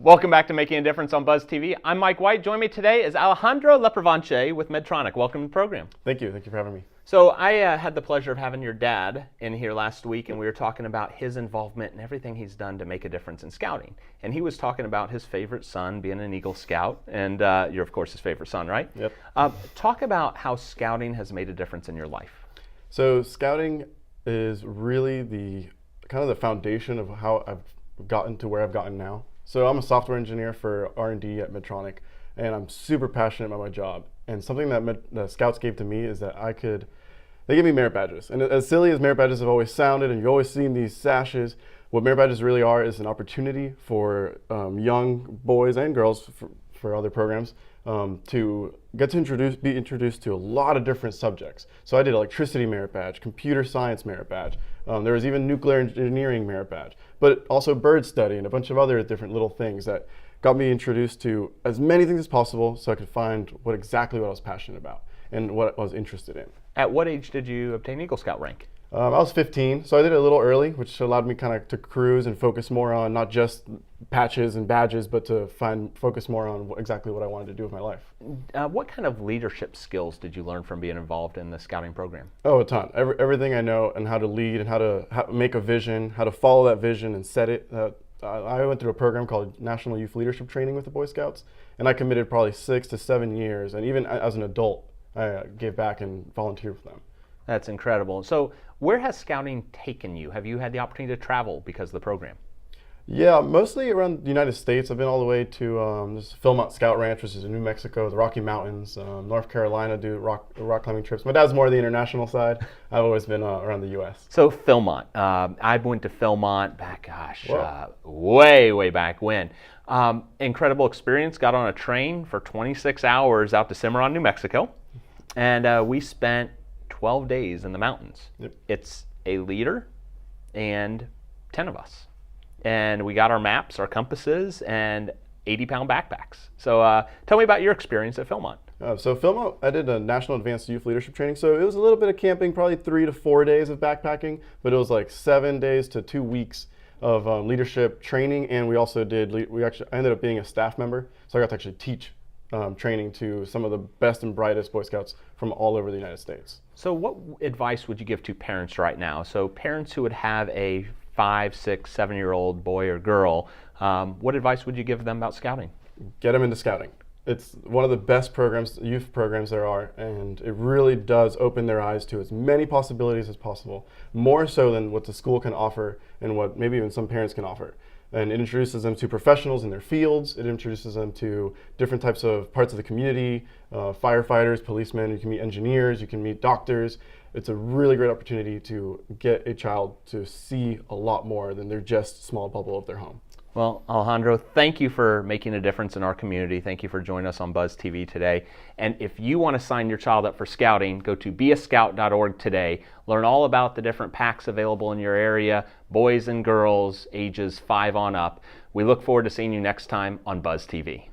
Welcome back to Making a Difference on Buzz TV. I'm Mike White. Join me today is Alejandro Lepervanche with Medtronic. Welcome to the program. Thank you. Thank you for having me. So I had the pleasure of having your dad in here last week, and we were talking about his involvement and everything he's done to make a difference in scouting. And he was talking about his favorite son being an Eagle Scout, and you're, of course, his favorite son, right? Yep. Talk about how scouting has made a difference in your life. So scouting is really the foundation of how I've gotten to where I've gotten now. So I'm a software engineer for R&D at Medtronic, and I'm super passionate about my job. And something that the Scouts gave to me is that they gave me merit badges. And as silly as merit badges have always sounded, and you've always seen these sashes, what merit badges really are is an opportunity for young boys and girls for other programs to get to be introduced to a lot of different subjects. So I did electricity merit badge, computer science merit badge. There was even nuclear engineering merit badge, but also bird study and a bunch of other different little things that got me introduced to as many things as possible so I could find exactly what I was passionate about and what I was interested in. At what age did you obtain Eagle Scout rank? I was 15, so I did it a little early, which allowed me to cruise and focus more on not just patches and badges, but to focus more on exactly what I wanted to do with my life. What kind of leadership skills did you learn from being involved in the scouting program? Oh, a ton. Everything I know, and how to lead, and how to make a vision, how to follow that vision and set it. I went through a program called National Youth Leadership Training with the Boy Scouts, and I committed probably 6 to 7 years, and even as an adult, I gave back and volunteered for them. That's incredible. So where has scouting taken you? Have you had the opportunity to travel because of the program? Yeah, mostly around the United States. I've been all the way to this Philmont Scout Ranch, which is in New Mexico, the Rocky Mountains, North Carolina, do rock climbing trips. My dad's more the international side. I've always been around the U.S. So Philmont, I went to Philmont back, way back when. Incredible experience. Got on a train for 26 hours out to Cimarron, New Mexico, and we spent 12 days in the mountains. Yep. It's a leader and 10 of us. And we got our maps, our compasses, and 80-pound backpacks. So tell me about your experience at Philmont. So Philmont, I did a National Advanced Youth Leadership Training. So it was a little bit of camping, probably 3 to 4 days of backpacking, but it was like 7 days to 2 weeks of leadership training. And we also I ended up being a staff member. So I got to actually teach training to some of the best and brightest Boy Scouts from all over the United States. So what advice would you give to parents right now? So parents who would have a 5, 6, 7-year-old boy or girl, what advice would you give them about scouting? Get them into scouting. It's one of the best youth programs there are, and it really does open their eyes to as many possibilities as possible, more so than what the school can offer and what maybe even some parents can offer. And it introduces them to professionals in their fields. It introduces them to different types of parts of the community, firefighters, policemen. You can meet engineers, you can meet doctors. It's a really great opportunity to get a child to see a lot more than their just small bubble of their home. Well, Alejandro, thank you for making a difference in our community. Thank you for joining us on Buzz TV today. And if you want to sign your child up for scouting, go to beascout.org today. Learn all about the different packs available in your area, boys and girls, ages 5 on up. We look forward to seeing you next time on Buzz TV.